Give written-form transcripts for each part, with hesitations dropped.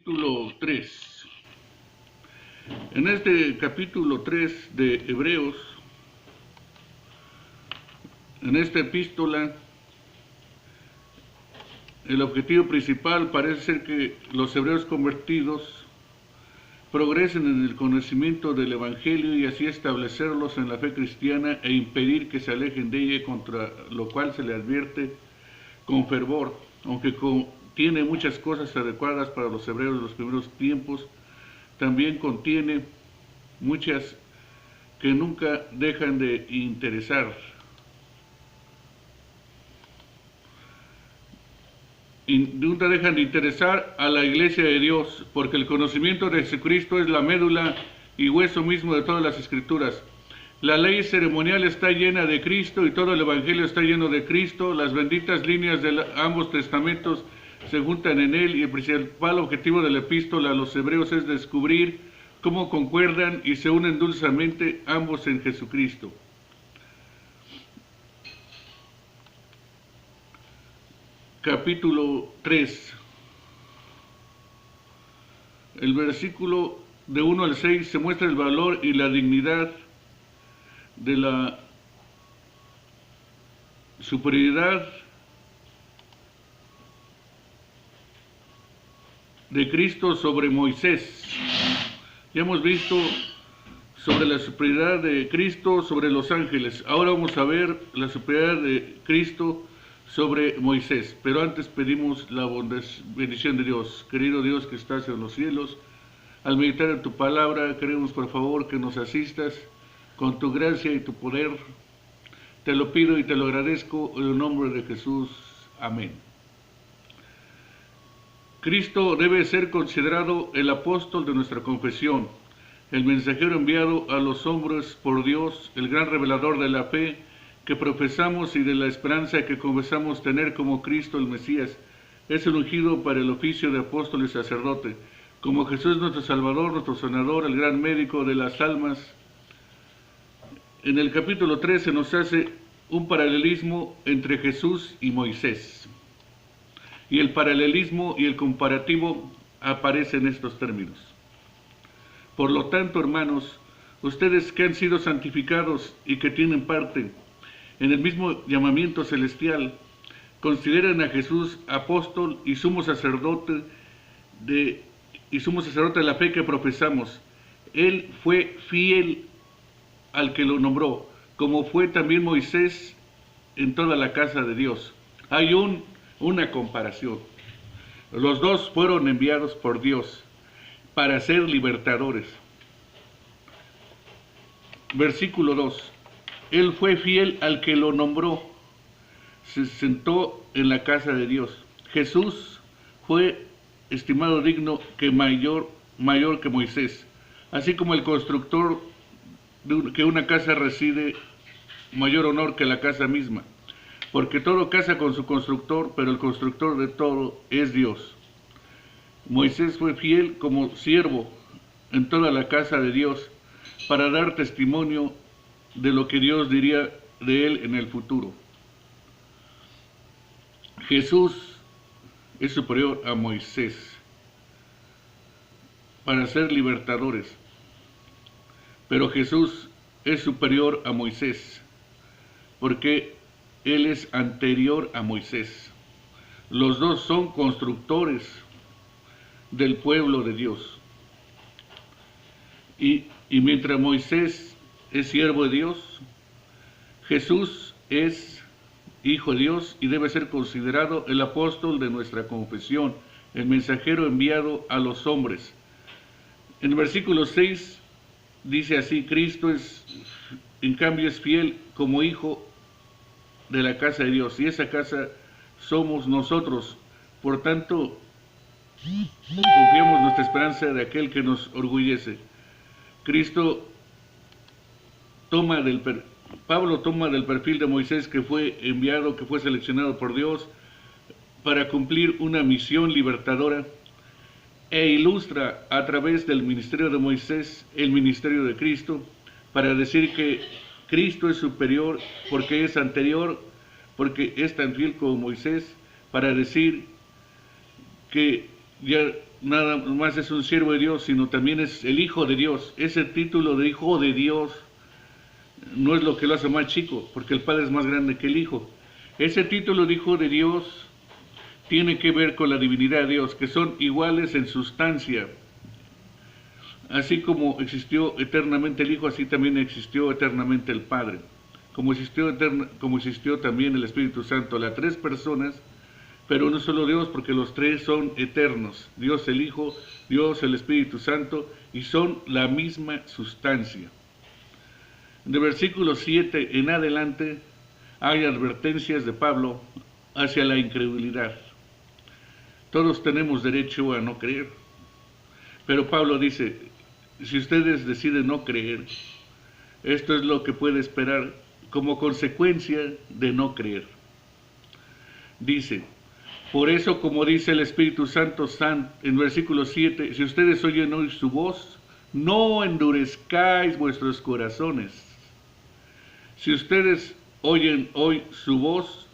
Capítulo 3. En este capítulo 3 de Hebreos, en esta epístola, el objetivo principal parece ser que los hebreos convertidos progresen en el conocimiento del Evangelio y así establecerlos en la fe cristiana e impedir que se alejen de ella, contra lo cual se le advierte con fervor, aunque tiene muchas cosas adecuadas para los hebreos de los primeros tiempos, también contiene muchas que nunca dejan de interesar. Nunca dejan de interesar a la iglesia de Dios, porque el conocimiento de Jesucristo es la médula y hueso mismo de todas las escrituras. La ley ceremonial está llena de Cristo y todo el Evangelio está lleno de Cristo. Las benditas líneas de ambos testamentos se juntan en él y el principal objetivo de la epístola a los hebreos es descubrir cómo concuerdan y se unen dulcemente ambos en Jesucristo. Capítulo 3. El versículo de 1 al 6 se muestra el valor y la dignidad de la superioridad de Cristo sobre Moisés. Ya hemos visto sobre la superioridad de Cristo sobre los ángeles. Ahora vamos a ver la superioridad de Cristo sobre Moisés. Pero antes pedimos la bendición de Dios. Querido Dios que estás en los cielos, al meditar en tu palabra, queremos por favor que nos asistas con tu gracia y tu poder. Te lo pido y te lo agradezco en el nombre de Jesús. Amén. Cristo debe ser considerado el apóstol de nuestra confesión, el mensajero enviado a los hombres por Dios, el gran revelador de la fe que profesamos y de la esperanza que confesamos tener como Cristo el Mesías. Es el ungido para el oficio de apóstol y sacerdote, como Jesús nuestro Salvador, nuestro sanador, el gran médico de las almas. En el capítulo 3 se nos hace un paralelismo entre Jesús y Moisés. Y el paralelismo y el comparativo aparecen en estos términos. Por lo tanto, hermanos, ustedes que han sido santificados y que tienen parte en el mismo llamamiento celestial, consideren a Jesús apóstol y sumo sacerdote de la fe que profesamos. Él fue fiel al que lo nombró, como fue también Moisés en toda la casa de Dios. Hay una comparación. Los dos fueron enviados por Dios para ser libertadores. Versículo 2. Él fue fiel al que lo nombró. Se sentó en la casa de Dios. Jesús fue estimado digno que mayor que Moisés. Así como el constructor que una casa recibe mayor honor que la casa misma. Porque todo casa con su constructor, pero el constructor de todo es Dios. Moisés fue fiel como siervo en toda la casa de Dios para dar testimonio de lo que Dios diría de él en el futuro. Jesús es superior a Moisés para ser libertadores, pero Jesús es superior a Moisés porque Él es anterior a Moisés. Los dos son constructores del pueblo de Dios. Y mientras Moisés es siervo de Dios, Jesús es hijo de Dios y debe ser considerado el apóstol de nuestra confesión, el mensajero enviado a los hombres. En el versículo 6 dice así: Cristo en cambio es fiel como hijo de la casa de Dios, y esa casa somos nosotros. Por tanto, confiamos nuestra esperanza de aquel que nos orgullece. Pablo toma del perfil de Moisés, que fue enviado, que fue seleccionado por Dios para cumplir una misión libertadora, e ilustra a través del ministerio de Moisés el ministerio de Cristo, para decir que Cristo es superior porque es anterior, porque es tan fiel como Moisés, para decir que nada más es un siervo de Dios, sino también es el Hijo de Dios. Ese título de Hijo de Dios no es lo que lo hace más chico, porque el Padre es más grande que el Hijo. Ese título de Hijo de Dios tiene que ver con la divinidad de Dios, que son iguales en sustancia. Así como existió eternamente el Hijo, así también existió eternamente el Padre. Como existió también el Espíritu Santo, las tres personas, pero uno solo Dios, porque los tres son eternos. Dios el Hijo, Dios el Espíritu Santo, y son la misma sustancia. De versículo 7 en adelante hay advertencias de Pablo hacia la incredulidad. Todos tenemos derecho a no creer, pero Pablo dice, si ustedes deciden no creer, esto es lo que puede esperar como consecuencia de no creer. Dice, por eso, como dice el Espíritu Santo en versículo 7, si ustedes oyen hoy su voz, no endurezcáis vuestros corazones. Si ustedes oyen hoy su voz,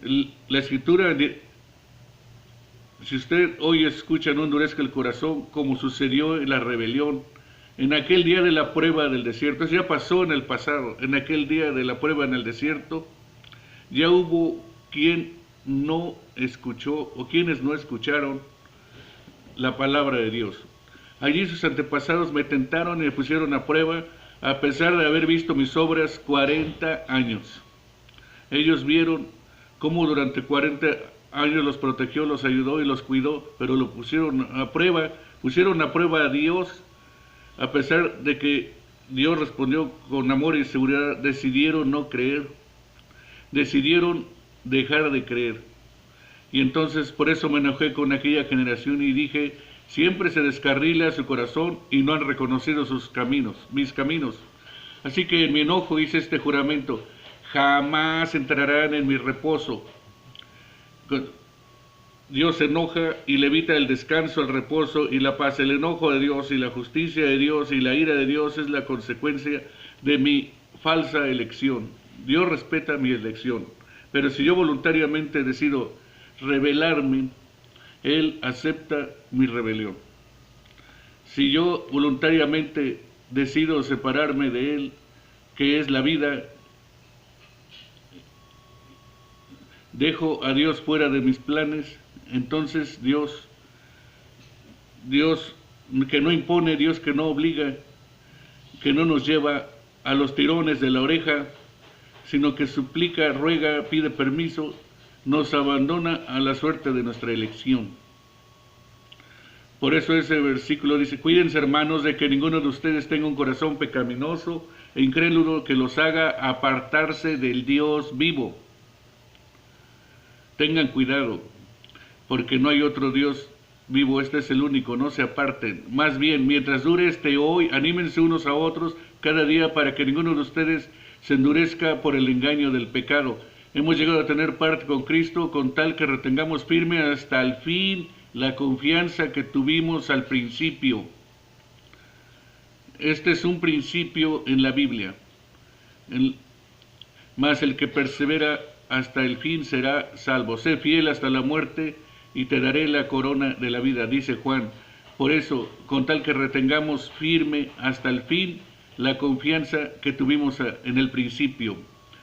la Escritura, si usted hoy escucha, no endurezca el corazón, como sucedió en la rebelión, en aquel día de la prueba del desierto. Eso ya pasó en el pasado. En aquel día de la prueba en el desierto, ya hubo quien no escuchó o quienes no escucharon la palabra de Dios. Allí sus antepasados me tentaron y me pusieron a prueba, a pesar de haber visto mis obras 40 años. Ellos vieron cómo durante 40 años los protegió, los ayudó y los cuidó, pero lo pusieron a prueba a Dios, a pesar de que Dios respondió con amor y seguridad. Decidieron no creer, decidieron dejar de creer. Y entonces por eso me enojé con aquella generación y dije, siempre se descarrila su corazón y no han reconocido sus caminos, mis caminos. Así que en mi enojo hice este juramento, jamás entrarán en mi reposo. Dios se enoja y le evita el descanso, el reposo y la paz. El enojo de Dios y la justicia de Dios y la ira de Dios es la consecuencia de mi falsa elección. Dios respeta mi elección, pero si yo voluntariamente decido rebelarme, Él acepta mi rebelión. Si yo voluntariamente decido separarme de Él, que es la vida, dejo a Dios fuera de mis planes, entonces Dios que no impone, Dios que no obliga, que no nos lleva a los tirones de la oreja, sino que suplica, ruega, pide permiso, nos abandona a la suerte de nuestra elección. Por eso ese versículo dice, cuídense hermanos de que ninguno de ustedes tenga un corazón pecaminoso e incrédulo que los haga apartarse del Dios vivo. Tengan cuidado, porque no hay otro Dios vivo, este es el único, no se aparten. Más bien, mientras dure este hoy, anímense unos a otros cada día para que ninguno de ustedes se endurezca por el engaño del pecado. Hemos llegado a tener parte con Cristo con tal que retengamos firme hasta el fin la confianza que tuvimos al principio. Este es un principio en la Biblia. Mas el que persevera hasta el fin será salvo. Sé fiel hasta la muerte y te daré la corona de la vida, dice Juan. Por eso, con tal que retengamos firme hasta el fin la confianza que tuvimos en el principio.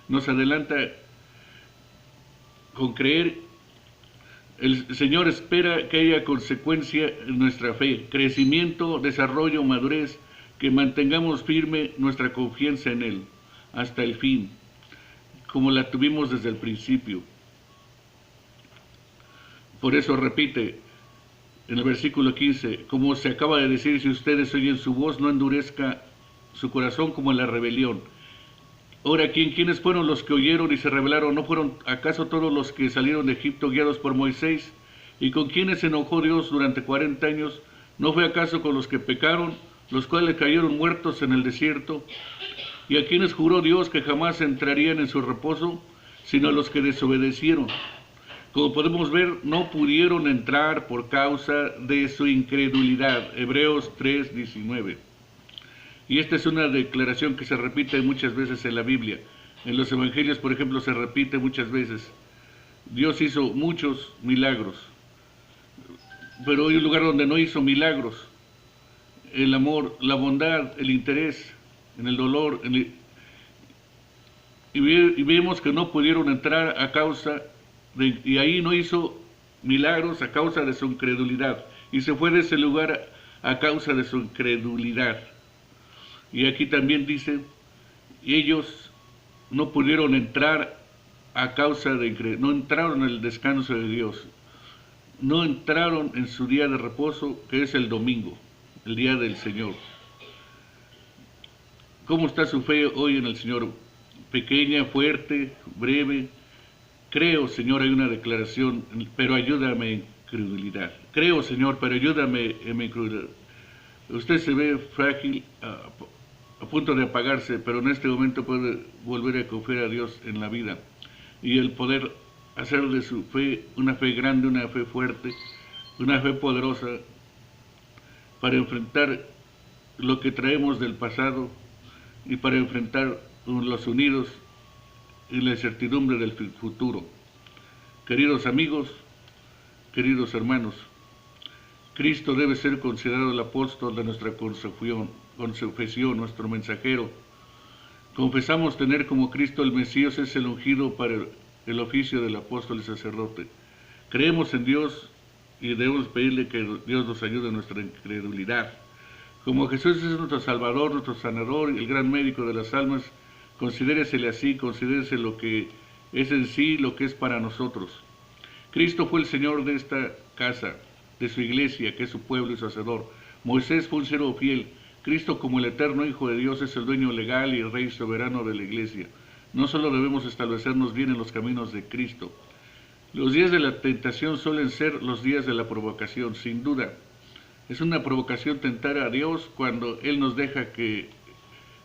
Nos adelanta con creer. El Señor espera que haya consecuencia en nuestra fe, crecimiento, desarrollo, madurez, que mantengamos firme nuestra confianza en Él hasta el fin, como la tuvimos desde el principio. Por eso repite en el versículo 15, como se acaba de decir, si ustedes oyen su voz, no endurezca su corazón como en la rebelión. Ahora, ¿quiénes fueron los que oyeron y se rebelaron? ¿No fueron acaso todos los que salieron de Egipto guiados por Moisés? ¿Y con quiénes se enojó Dios durante 40 años? ¿No fue acaso con los que pecaron, los cuales cayeron muertos en el desierto? ¿Y a quienes juró Dios que jamás entrarían en su reposo, sino a los que desobedecieron? Como podemos ver, no pudieron entrar por causa de su incredulidad. Hebreos 3:19. Y esta es una declaración que se repite muchas veces en la Biblia. En los evangelios, por ejemplo, se repite muchas veces. Dios hizo muchos milagros. pero hay un lugar donde no hizo milagros. El amor, la bondad, el interés, en el dolor, y vemos que no pudieron entrar a causa y ahí no hizo milagros a causa de su incredulidad, y se fue de ese lugar a causa de su incredulidad. Y aquí también dice, ellos no pudieron entrar a causa de incredulidad, no entraron en el descanso de Dios, no entraron en su día de reposo, que es el domingo, el día del Señor. ¿Cómo está su fe hoy en el Señor? Pequeña, fuerte, breve. Creo, Señor, hay una declaración, pero ayúdame en incredulidad. Creo, Señor, pero ayúdame en mi incredulidad. Usted se ve frágil, a punto de apagarse, pero en este momento puede volver a confiar a Dios en la vida. Y el poder hacer de su fe una fe grande, una fe fuerte, una fe poderosa, para enfrentar lo que traemos del pasado y para enfrentar los unidos en la incertidumbre del futuro. Queridos amigos, queridos hermanos, Cristo debe ser considerado el apóstol de nuestra confesión, nuestro mensajero. Confesamos tener como Cristo el Mesías es el ungido para el oficio del apóstol y sacerdote. Creemos en Dios y debemos pedirle que Dios nos ayude en nuestra incredulidad. Como Jesús es nuestro Salvador, nuestro sanador y el gran médico de las almas, considéresele así, considérese lo que es en sí, lo que es para nosotros. Cristo fue el Señor de esta casa, de su iglesia, que es su pueblo y su hacedor. Moisés fue un siervo fiel. Cristo, como el eterno Hijo de Dios, es el dueño legal y el Rey soberano de la iglesia. No solo debemos establecernos bien en los caminos de Cristo. Los días de la tentación suelen ser los días de la provocación, sin duda. Es una provocación tentar a Dios cuando Él nos deja que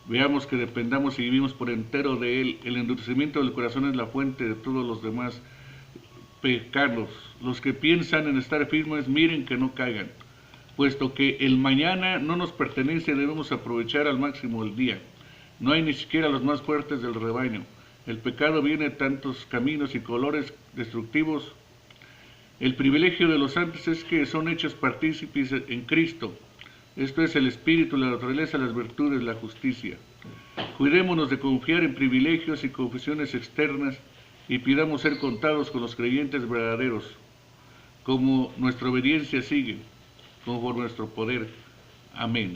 veamos que dependamos y vivimos por entero de Él. El endurecimiento del corazón es la fuente de todos los demás pecados. Los que piensan en estar firmes, miren que no caigan. Puesto que el mañana no nos pertenece, debemos aprovechar al máximo el día. No hay ni siquiera los más fuertes del rebaño. El pecado viene de tantos caminos y colores destructivos. El privilegio de los santos es que son hechos partícipes en Cristo. Esto es el espíritu, la naturaleza, las virtudes, la justicia. Cuidémonos de confiar en privilegios y confesiones externas y pidamos ser contados con los creyentes verdaderos, como nuestra obediencia sigue, conforme nuestro poder. Amén.